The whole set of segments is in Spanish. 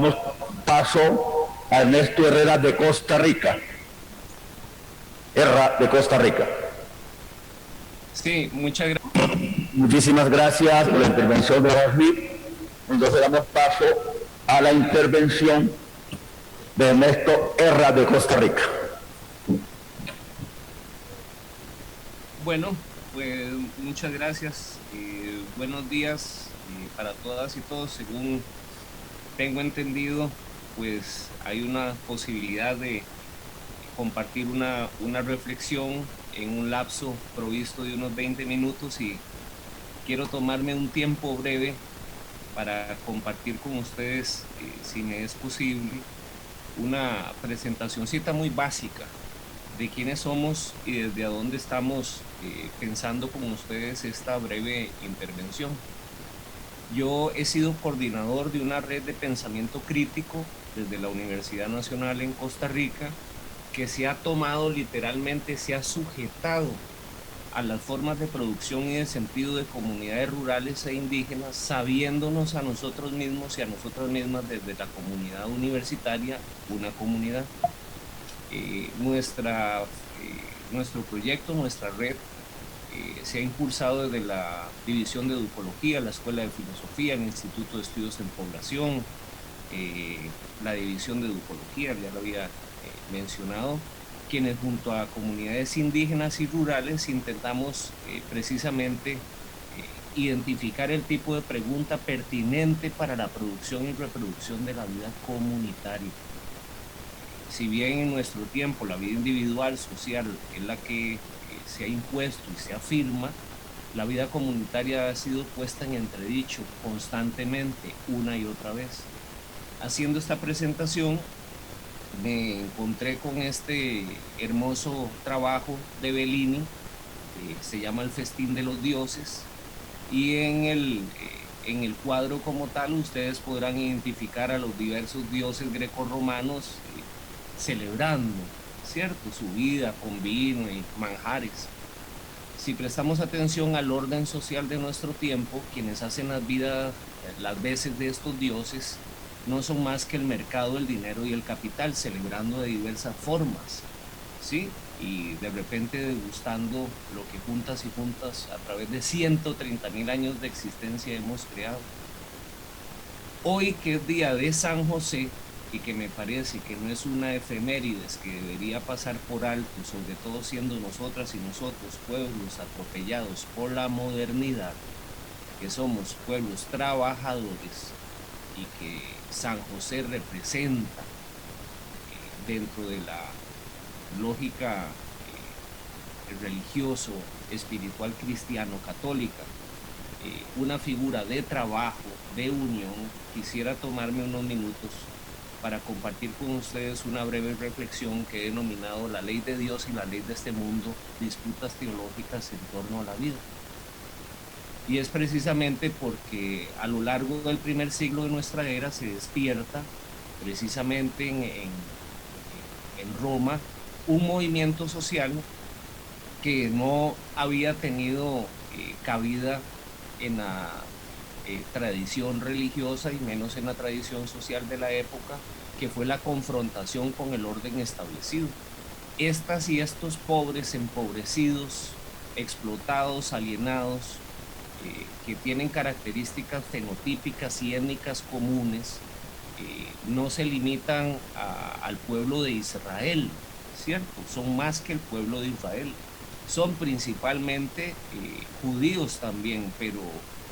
Damos paso a Ernesto Herrera de Costa Rica. De Costa Rica. Sí, muchas gracias. Muchísimas gracias por la intervención de Jorge. Entonces damos paso a la intervención de Ernesto Herrera de Costa Rica. Bueno, pues muchas gracias. Buenos días para todas y todos. Según tengo entendido, pues hay una posibilidad de compartir una reflexión en un lapso provisto de unos 20 minutos y quiero tomarme un tiempo breve para compartir con ustedes, si me es posible, una presentacioncita muy básica de quiénes somos y desde a dónde estamos pensando con ustedes esta breve intervención. Yo he sido coordinador de una red de pensamiento crítico desde la Universidad Nacional en Costa Rica, que se ha tomado literalmente, se ha sujetado a las formas de producción y de sentido de comunidades rurales e indígenas, sabiéndonos a nosotros mismos y a nosotras mismas desde la comunidad universitaria una comunidad. Nuestro proyecto, nuestra red, se ha impulsado desde la División de Educología, la Escuela de Filosofía, el Instituto de Estudios en Población, la División de Educología, ya lo había mencionado, quienes junto a comunidades indígenas y rurales intentamos precisamente identificar el tipo de pregunta pertinente para la producción y reproducción de la vida comunitaria. Si bien en nuestro tiempo la vida individual, social, es la que se ha impuesto y se afirma, la vida comunitaria ha sido puesta en entredicho constantemente, una y otra vez. Haciendo esta presentación, me encontré con este hermoso trabajo de Bellini, se llama El Festín de los Dioses, y en el cuadro como tal ustedes podrán identificar a los diversos dioses grecorromanos celebrando, ¿cierto?, su vida con vino y manjares. Si prestamos atención al orden social de nuestro tiempo, quienes hacen las veces de estos dioses no son más que el mercado, el dinero y el capital, celebrando de diversas formas, ¿sí? Y de repente degustando lo que juntas y juntas a través de 130.000 años de existencia hemos creado. Hoy, que es día de San José, y que me parece que no es una efemérides que debería pasar por alto, sobre todo siendo nosotras y nosotros pueblos atropellados por la modernidad, que somos pueblos trabajadores y que San José representa dentro de la lógica religioso, espiritual, cristiano, católica, una figura de trabajo, de unión. Quisiera tomarme unos minutos para compartir con ustedes una breve reflexión que he denominado La ley de Dios y la ley de este mundo, disputas teológicas en torno a la vida. Y es precisamente porque a lo largo del primer siglo de nuestra era se despierta precisamente en Roma un movimiento social que no había tenido cabida en la tradición religiosa y menos en la tradición social de la época, que fue la confrontación con el orden establecido. Estas y estos pobres, empobrecidos, explotados, alienados, que tienen características fenotípicas y étnicas comunes, no se limitan al pueblo de Israel, ¿cierto? Son más que el pueblo de Israel. Son principalmente judíos también, pero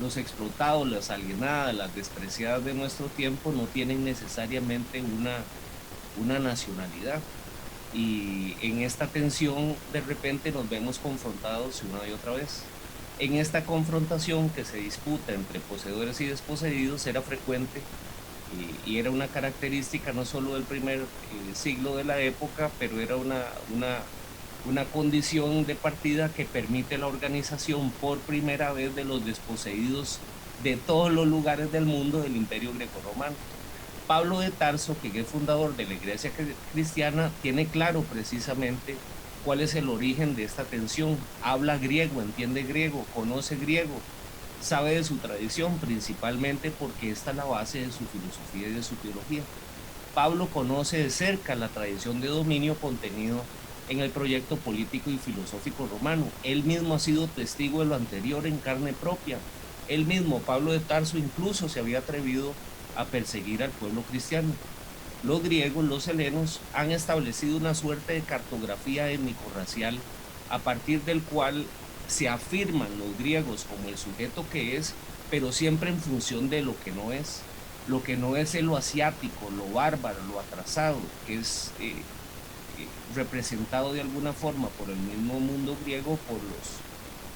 los explotados, las alienadas, las despreciadas de nuestro tiempo no tienen necesariamente una nacionalidad. Y en esta tensión de repente nos vemos confrontados una y otra vez. En esta confrontación que se disputa entre poseedores y desposeídos era frecuente y era una característica no solo del primer siglo de la época, pero era una condición de partida que permite la organización por primera vez de los desposeídos de todos los lugares del mundo del Imperio Grecorromano. Pablo de Tarso, que es fundador de la Iglesia cristiana, tiene claro precisamente cuál es el origen de esta tensión. Habla griego, entiende griego, conoce griego, sabe de su tradición principalmente porque esta es la base de su filosofía y de su teología. Pablo conoce de cerca la tradición de dominio contenido en el proyecto político y filosófico romano. Él mismo ha sido testigo de lo anterior en carne propia. Él mismo, Pablo de Tarso, incluso se había atrevido a perseguir al pueblo cristiano. Los griegos, los helenos, han establecido una suerte de cartografía étnico-racial a partir del cual se afirman los griegos como el sujeto que es, pero siempre en función de lo que no es. Lo que no es lo asiático, lo bárbaro, lo atrasado, que es representado de alguna forma por el mismo mundo griego,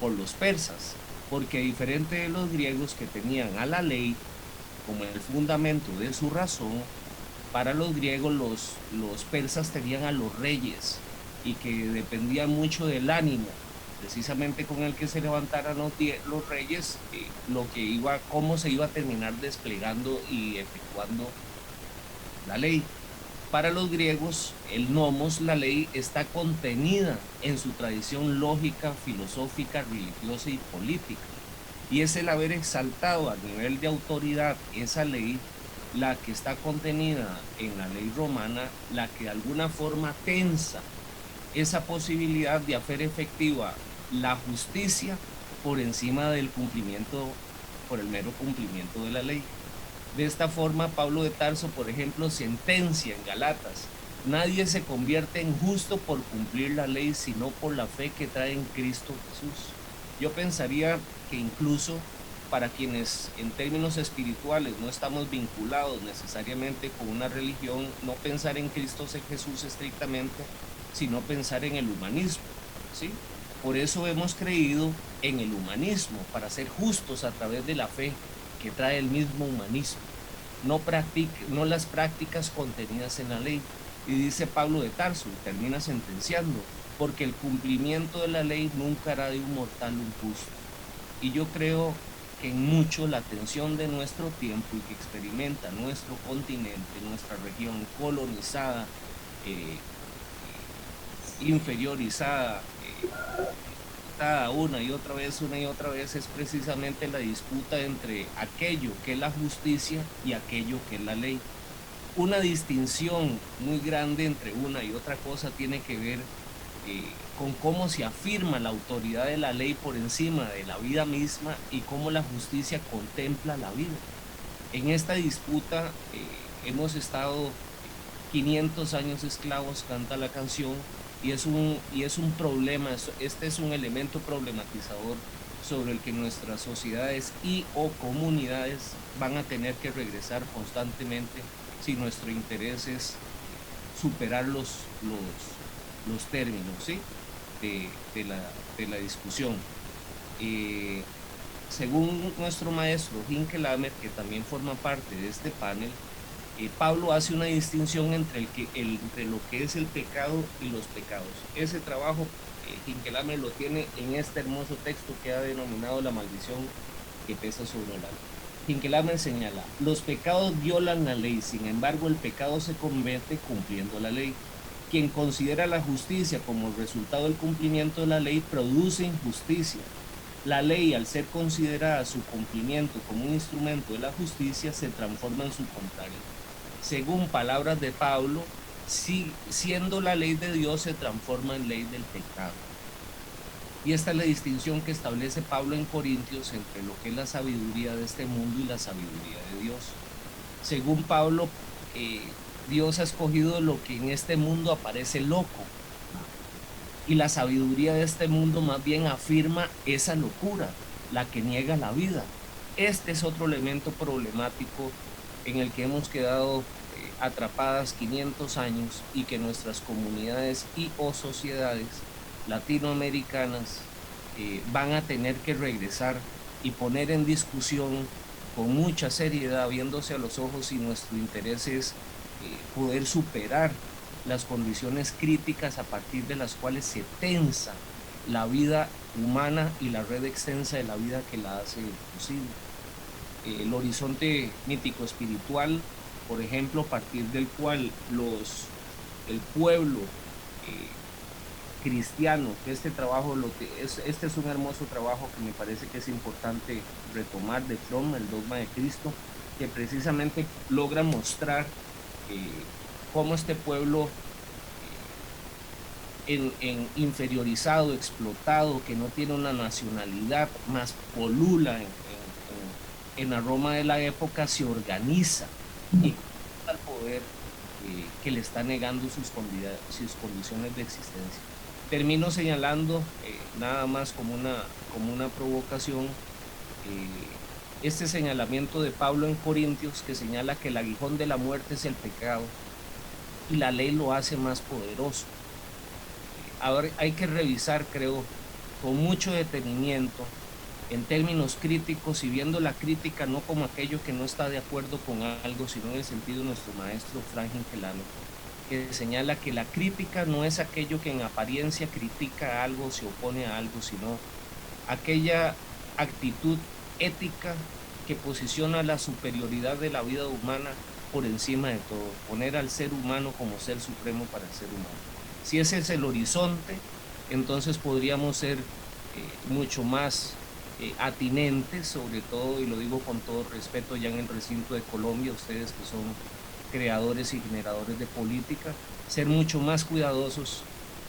por los persas, porque diferente de los griegos que tenían a la ley como el fundamento de su razón, para los griegos los persas tenían a los reyes y que dependía mucho del ánimo, precisamente con el que se levantaran los reyes, cómo se iba a terminar desplegando y efectuando la ley. Para los griegos, el nomos, la ley, está contenida en su tradición lógica, filosófica, religiosa y política. Y es el haber exaltado a nivel de autoridad esa ley, la que está contenida en la ley romana, la que de alguna forma tensa esa posibilidad de hacer efectiva la justicia por encima del cumplimiento, por el mero cumplimiento de la ley. De esta forma, Pablo de Tarso, por ejemplo, sentencia en Galatas: nadie se convierte en justo por cumplir la ley, sino por la fe que trae en Cristo Jesús. Yo pensaría que incluso para quienes en términos espirituales no estamos vinculados necesariamente con una religión, no pensar en Cristo Jesús estrictamente, sino pensar en el humanismo, ¿sí? Por eso hemos creído en el humanismo, para ser justos a través de la fe que trae el mismo humanismo, no las prácticas contenidas en la ley. Y dice Pablo de Tarso, y termina sentenciando: porque el cumplimiento de la ley nunca hará de un mortal un justo. Y yo creo que en mucho la tensión de nuestro tiempo y que experimenta nuestro continente, nuestra región colonizada, inferiorizada, una y otra vez, es precisamente la disputa entre aquello que es la justicia y aquello que es la ley. Una distinción muy grande entre una y otra cosa tiene que ver con cómo se afirma la autoridad de la ley por encima de la vida misma y cómo la justicia contempla la vida. En esta disputa hemos estado 500 años esclavos, canta la canción, y es un problema, este es un elemento problematizador sobre el que nuestras sociedades y o comunidades van a tener que regresar constantemente si nuestro interés es superar los términos, ¿sí? de la discusión. Según nuestro maestro Hinckelammer, que también forma parte de este panel, Pablo hace una distinción entre lo que es el pecado y los pecados. Ese trabajo Hinckelammer lo tiene en este hermoso texto que ha denominado La maldición que pesa sobre el alma. Hinckelammer señala: los pecados violan la ley, sin embargo el pecado se convierte cumpliendo la ley. Quien considera la justicia como el resultado del cumplimiento de la ley produce injusticia. La ley, al ser considerada su cumplimiento como un instrumento de la justicia, se transforma en su contrario. Según palabras de Pablo, siendo la ley de Dios, se transforma en ley del pecado. Y esta es la distinción que establece Pablo en Corintios entre lo que es la sabiduría de este mundo y la sabiduría de Dios. Según Pablo, Dios ha escogido lo que en este mundo aparece loco, y la sabiduría de este mundo más bien afirma esa locura, la que niega la vida. Este es otro elemento problemático en el que hemos quedado atrapadas 500 años y que nuestras comunidades y o sociedades latinoamericanas van a tener que regresar y poner en discusión con mucha seriedad, viéndose a los ojos, si nuestro interés es poder superar las condiciones críticas a partir de las cuales se tensa la vida humana y la red extensa de la vida que la hace posible. El horizonte mítico espiritual, por ejemplo, a partir del cual el pueblo cristiano, que este trabajo, este es un hermoso trabajo que me parece que es importante retomar de Fromm, el dogma de Cristo, que precisamente logra mostrar cómo este pueblo inferiorizado, explotado, que no tiene una nacionalidad, más polula en la Roma de la época, se organiza y al poder que le está negando sus condiciones de existencia. Termino señalando, nada más como una provocación, este señalamiento de Pablo en Corintios, que señala que el aguijón de la muerte es el pecado y la ley lo hace más poderoso. Ahora hay que revisar, creo, con mucho detenimiento, en términos críticos, y viendo la crítica no como aquello que no está de acuerdo con algo, sino en el sentido de nuestro maestro Frank Gelano, que señala que la crítica no es aquello que en apariencia critica algo, se opone a algo, sino aquella actitud ética que posiciona la superioridad de la vida humana por encima de todo, poner al ser humano como ser supremo para el ser humano. Si ese es el horizonte, entonces podríamos ser mucho más atinentes, sobre todo, y lo digo con todo respeto, ya en el recinto de Colombia, ustedes que son creadores y generadores de política, ser mucho más cuidadosos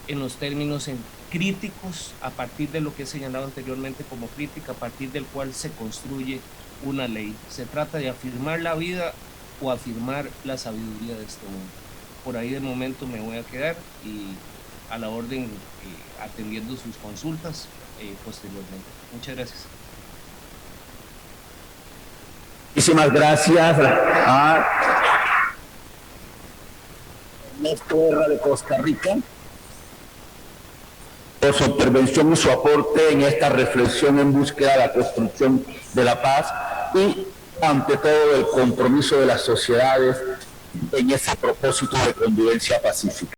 en los términos críticos, a partir de lo que he señalado anteriormente como crítica, a partir del cual se construye una ley. Se trata de afirmar la vida o afirmar la sabiduría de este mundo. Por ahí de momento me voy a quedar y a la orden atendiendo sus consultas posteriormente. Muchas gracias. Muchísimas gracias a Ernesto Herra de Costa Rica por su intervención y su aporte en esta reflexión en búsqueda de la construcción de la paz y, ante todo, el compromiso de las sociedades en ese propósito de convivencia pacífica.